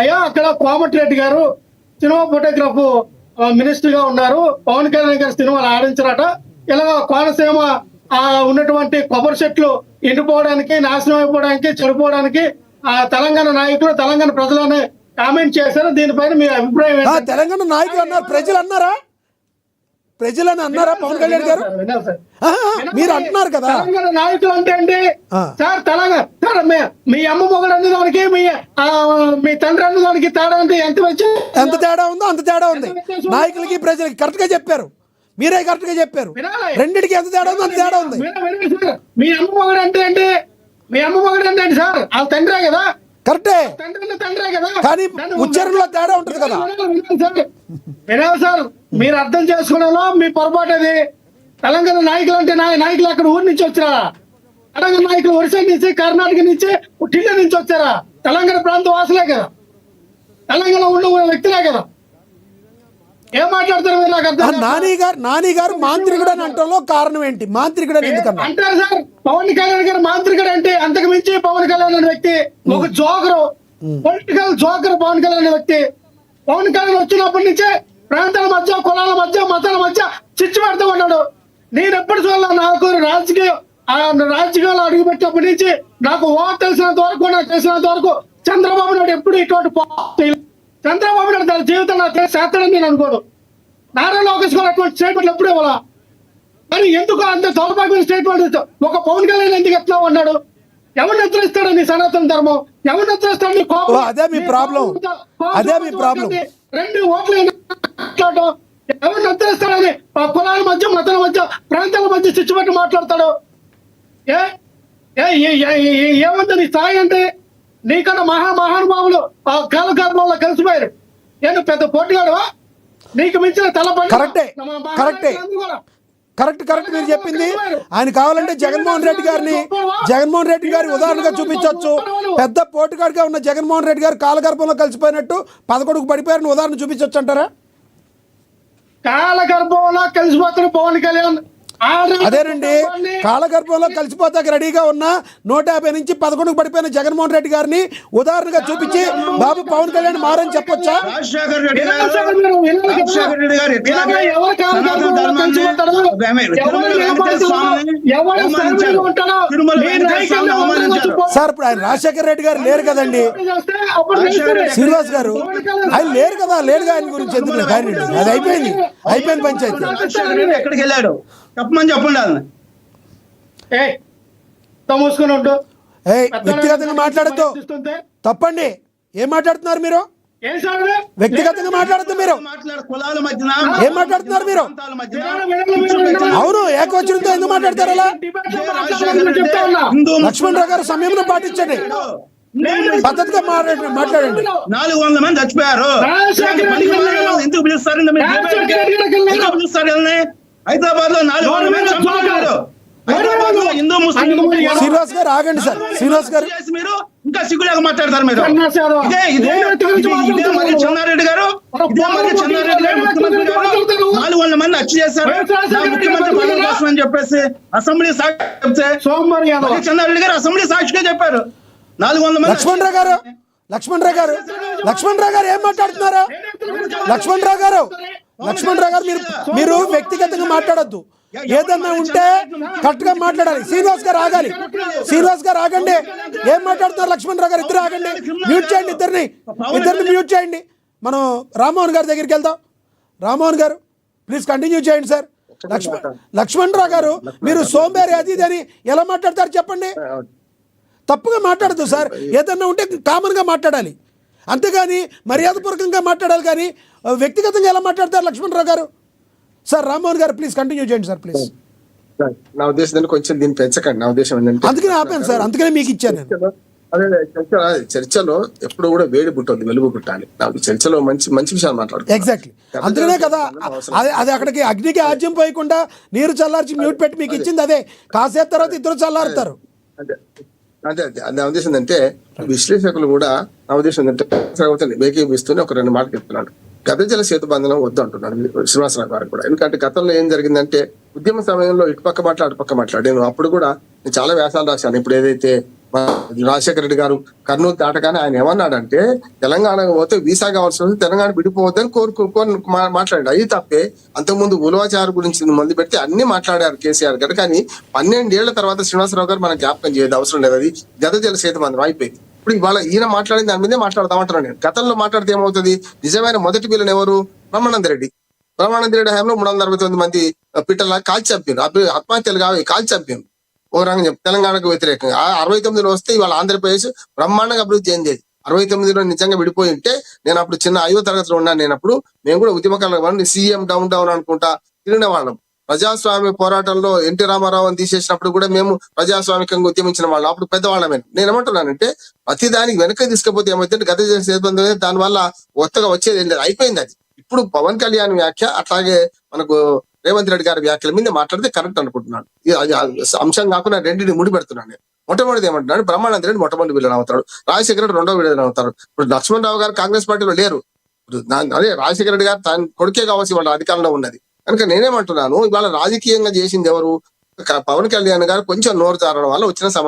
అయ్యా అక్కడ కోమటిరెడ్డి గారు సినిమా ఫోటోగ్రాఫ్ మినిస్టర్ గా ఉన్నారు, పవన్ కళ్యాణ్ గారు సినిమాలు ఆడించారట. ఇలా కోనసీమ ఉన్నటువంటి కొబ్బరి చెట్లు ఎండిపోవడానికి, నాశనం అయిపోవడానికి, చెడిపోవడానికి తెలంగాణ నాయకులు, తెలంగాణ ప్రజలనే కామెంట్ చేశారు. దీనిపైన మీ అభిప్రాయం ఏంటి? తెలంగాణ నాయకులు అన్నారు, ప్రజలు అన్నారా? ప్రజలని అన్నారా పవన్ కళ్యాణ్ గారు? మీరు అంటున్నారు కదా తెలంగాణ నాయకులు అంటే అండి సార్, తెలంగాణ సార్ మీ అమ్మ మొగడు అనే దానికి మీ తండ్రి అనే దానికి తేడా అంటే ఎంత తేడా ఉందో అంత తేడా ఉంది. నాయకులకి ప్రజలకి కరెక్ట్ గా చెప్పారు, మీరే కరెక్ట్ గా చెప్పారు. రెండింటికి ఎంత తేడా ఉందో అంత తేడా ఉంది. మీ అమ్మ మొగడు అంటే ఏంటి? మీ అమ్మ మొగడు అంటే ఏంటి సార్? వాళ్ళ తండ్రే కదా, కరెక్టే, తండ్రే కదా, కానీ ఉచ్చారణలో తేడా ఉంటుంది కదా. వినాలి సార్, మీరు అర్థం చేసుకోవడంలో మీ పొరపాటు అది. తెలంగాణ నాయకులు అంటే నాయకులు అక్కడ ఊరి నుంచి వచ్చారా? తెలంగాణ నాయకులు ఒరిస్సా నుంచి, కర్ణాటక నుంచి, ఢిల్లీ నుంచి వచ్చారా? తెలంగాణ ప్రాంత వాసులే కదా, తెలంగాణ ఉన్న వ్యక్తులే కదా. ఏం మాట్లాడతారు మీరు? నాకు అర్థం. నాని గారు మాంత్రికుడు అని అంటలో కారణం ఏంటి? మాంత్రికుడు అని ఎందుకన్నా అంటారు సార్? పవన్ కళ్యాణ్ గారు మాంత్రికుడు అంటే అంతకు మించి పవన్ కళ్యాణ్ అనే వ్యక్తి ఒక joker, political joker. Pawan Kalyan అనే వ్యక్తి, పవన్ కళ్యాణ్ వచ్చినప్పటి నుంచే ప్రాంతాల మధ్య, కులాల మధ్య, మతాల మధ్య చిచ్చు పెడతా ఉన్నాడు. నేను ఎప్పుడు చూడాల, నాకు రాజకీయాలు అడుగుపెట్టినప్పటి నుంచి నాకు తెలిసినంత వరకు, నాకు తెలిసినంత వరకు చంద్రబాబు నాయుడు ఎప్పుడు ఇటువంటి చంద్రబాబు నాయుడు తన జీవితం నాకు చేస్తాడని నేను అనుకోను. నారా లోకేష్ గారు అటువంటి స్టేట్మెంట్ ఎప్పుడు ఇవ్వాలా? మరి ఎందుకు అంత దౌర్భాగ్యమైన స్టేట్మెంట్ ఒక పవన్ కళ్యాణ్ ఎందుకు ఎట్లా ఉన్నాడు? ఎవరిని హెచ్చరిస్తాడు నీ సనాతన ధర్మం? ఎవరిని హెచ్చరిస్తాడు నీ కోపం? అదే మీ ప్రాబ్లం, అదే మీ ప్రాబ్లం. రెండు ఓట్లు ఎవరిని హెచ్చరిస్తాడని కులాల మధ్య, మతాల మధ్య, ప్రాంతాల మధ్య చిచ్చుపెట్టి మాట్లాడతాడు. ఏముంది నీ స్థాయి అంటే? నీకన్నా మహానుభావులు ఆ కాలగర్భంలో కలిసిపోయారు. నేను పెద్ద పోటీగాడువా? నీకు మించిన తలపడి కరెక్ట్ మీరు చెప్పింది. ఆయన కావాలంటే జగన్మోహన్ రెడ్డి గారి ఉదాహరణగా చూపించవచ్చు. పెద్ద పోటీగాడిగా ఉన్న జగన్మోహన్ రెడ్డి గారు కాలగర్భంలో కలిసిపోయినట్టు 11కు పడిపోయారని ఉదాహరణ చూపించవచ్చు అంటారా? కాలగర్భంలో కలిసిపోతున్న పవన్ కళ్యాణ్ అదేనండి, కాలగర్భంలో కలిసిపోతాక రెడీగా ఉన్న 150 నుంచి 11కు పడిపోయిన జగన్మోహన్ రెడ్డి గారిని ఉదాహరణగా చూపించి బాబు పవన్ కళ్యాణ్ మారని చెప్పొచ్చా? సార్ ఇప్పుడు ఆయన రాజశేఖర రెడ్డి గారు లేరు కదండి, శ్రీనివాస్ గారు ఆయన లేరు కదా, లేరుగా ఆయన గురించి ఎందుకు? అది అయిపోయింది పంచాయతీ. ఎక్కడికి వెళ్ళాడు చెప్పమని చెప్పండి. వ్యక్తిగతంగా మాట్లాడద్దు, తప్పండి. ఏం మాట్లాడుతున్నారు మీరు? వ్యక్తిగతంగా మాట్లాడద్దు మీరు. ఏం మాట్లాడుతున్నారు మీరు? అవును, ఏకవచనంతో ఎందుకు మాట్లాడతారు అలా? లక్ష్మణరావు గారు సమయంలో పాటించండి, పద్ధతిగా మాట్లాడండి. 400 మంది చచ్చిపోయారు, ఎందుకు పిలుస్తారు? హైదరాబాద్ లో 400 మంది చంపుతున్నారు. హైదరాబాద్ లో హిందూ ముస్లిం శ్రీనివాస్ గారు ఆగండి సార్. శ్రీనివాస్ గారు మీరు ఇంకా సిగ్గులేక మాట్లాడతారు మీరు. ఇదే మరి చెన్నారెడ్డి గారు ముఖ్యమంత్రి గారు 400 మంది హత్య చేశారు ముఖ్యమంత్రి పదవి కోసం అని చెప్పేసి అసెంబ్లీ సాక్షి చెప్తే చెన్నారెడ్డి గారు అసెంబ్లీ సాక్షిగా చెప్పారు 400 మంది. లక్ష్మణరావు గారు ఏం మాట్లాడుతున్నారు? లక్ష్మణరావు గారు మీరు వ్యక్తిగతంగా మాట్లాడొద్దు. ఏదన్నా ఉంటే కరెక్ట్ గా మాట్లాడాలి. శ్రీనివాస్ గారు ఆగండి. ఏం మాట్లాడుతున్నారు? లక్ష్మణరావు గారు ఇద్దరు ఆగండి, మ్యూట్ చేయండి, ఇద్దరిని మ్యూట్ చేయండి. మనం రామ్మోహన్ గారి దగ్గరికి వెళ్దాం. రామ్మోహన్ గారు ప్లీజ్ కంటిన్యూ చేయండి సార్. లక్ష్మణరావు గారు మీరు సోంబేరి అది ఇది అని ఎలా మాట్లాడతారు చెప్పండి? తప్పుగా మాట్లాడద్దు సార్. ఏదన్నా ఉంటే కామన్ గా మాట్లాడాలి, అంతేగాని మర్యాదపూర్వకంగా మాట్లాడాలి. కానీ వ్యక్తిగతంగా ఎలా మాట్లాడతారు లక్ష్మణరావు గారు? సార్ రామ్మోహన్ గారు ప్లీజ్ కంటిన్యూ చేయండి సార్ ప్లీజ్. నా ఉద్దేశం కొంచెం దీన్ని పెంచకండి. నా ఉద్దేశం ఏంటంటే అందుకనే ఆపాను సార్, అందుకనే మీకు ఇచ్చాను. అదే చర్చలో ఎప్పుడు కూడా వేడి పుట్టద్దు, వెలుగు పుట్టాలి. నాకు చర్చలో మంచి విషయాలు మాట్లాడుతాను. ఎగ్జాక్ట్లీ అందుకనే కదా అది అక్కడికి అగ్నికి ఆజ్యం పోయకుండా నీరు చల్లార్చి మ్యూట్ పెట్టి మీకు ఇచ్చింది అదే. కాసేపు తర్వాత ఇద్దరు చల్లారుతారు. అదే నా ఉద్దేశం ఏంటంటే విశ్లేషకులు కూడా నా ఉద్దేశం ఏంటంటే ఏకీపిస్తూనే ఒక 2 మాటలు చెప్తున్నాడు. గతజల సేతు బంధనం వద్దు అంటున్నాడు శ్రీనివాసరావు గారు కూడా. ఎందుకంటే గతంలో ఏం జరిగిందంటే ఉద్యమ సమయంలో ఇటుపక్క మాట్లాడు అటుపక్క మాట్లాడు. నేను అప్పుడు కూడా చాలా వ్యాసాలు రాశాను. ఇప్పుడు ఏదైతే రాజశేఖర రెడ్డి గారు కర్నూలు దాటగానే ఆయన ఏమన్నాడంటే తెలంగాణకు పోతే వీసా కావాల్సి వస్తుంది, తెలంగాణ విడిపోవద్దని కోరుకోని మాట్లాడాడు. అది తప్పే. అంతకుముందు ఉలవాచారు గురించి మొదలు పెడితే అన్ని మాట్లాడారు కేసీఆర్ గారు. కానీ 12 ఏళ్ల తర్వాత శ్రీనివాసరావు గారు మనం జ్ఞాపకం చేయదు అవసరం లేదు. అది గత జల సేతుబంధం అయిపోయింది. ఇప్పుడు ఇవాళ ఈయన మాట్లాడిన దాని మీదే మాట్లాడతామంటున్నాను నేను. గతంలో మాట్లాడితే ఏమవుతుంది? నిజమైన మొదటి పిల్లని ఎవరు? బ్రహ్మానంద రెడ్డి హయాంలో 369 మంది పిట్టలా కాల్చి చంపారు. ఆత్మహత్యలు కావు, కాల్చి చంపారు. ఓ రంగం చెప్పి తెలంగాణకు వ్యతిరేకంగా 69లో వస్తే ఇవాళ ఆంధ్రప్రదేశ్ బ్రహ్మాండంగా అభివృద్ధి చెందేది. 69లో నిజంగా విడిపోయి ఉంటే నేను అప్పుడు చిన్న 5వ తరగతిలో ఉన్నాను. నేను అప్పుడు మేము కూడా ఉద్యమకాలం సీఎం డౌన్ అనుకుంటా తిరిగిన వాళ్ళం. ప్రజాస్వామ్య పోరాటంలో ఎన్టీ రామారావుని తీసేసినప్పుడు కూడా మేము ప్రజాస్వామికంగా ఉద్యమించిన వాళ్ళం. అప్పుడు పెద్దవాళ్ళమే. నేను ఏమంటున్నానంటే ప్రతి దానికి వెనక తీసుకపోతే ఏమైతే గత సేతుబంధం దాని వల్ల కొత్తగా వచ్చేది ఏం లేదు, అయిపోయింది అది. ఇప్పుడు పవన్ కళ్యాణ్ వ్యాఖ్య అట్లాగే మనకు రేవంత్ రెడ్డి గారి వ్యాఖ్యల మీద మాట్లాడితే కరెక్ట్ అనుకుంటున్నాను. అది అంశం కాకుండా రెండింటిని ముడి పెడుతున్నాను నేను. మొట్టమొదటి ఏమంటున్నాడు, బ్రహ్మానంద రెడ్డి మొట్టమొదటి విలన్ అవుతాడు, రాజశేఖర రెడ్డి రెండో విలన్ అవుతారు. ఇప్పుడు లక్ష్మణరావు గారు కాంగ్రెస్ పార్టీలో లేరు. అదే రాజశేఖర రెడ్డి గారు తన కొడుకే కావాల్సి వాళ్ళ అధికారంలో ఉన్నది కనుక నేనేమంటున్నాను, ఇవాళ రాజకీయంగా చేసింది ఎవరు? పవన్ కళ్యాణ్ గారు కొంచెం నోరు జారడం వల్ల వచ్చిన సమస్య.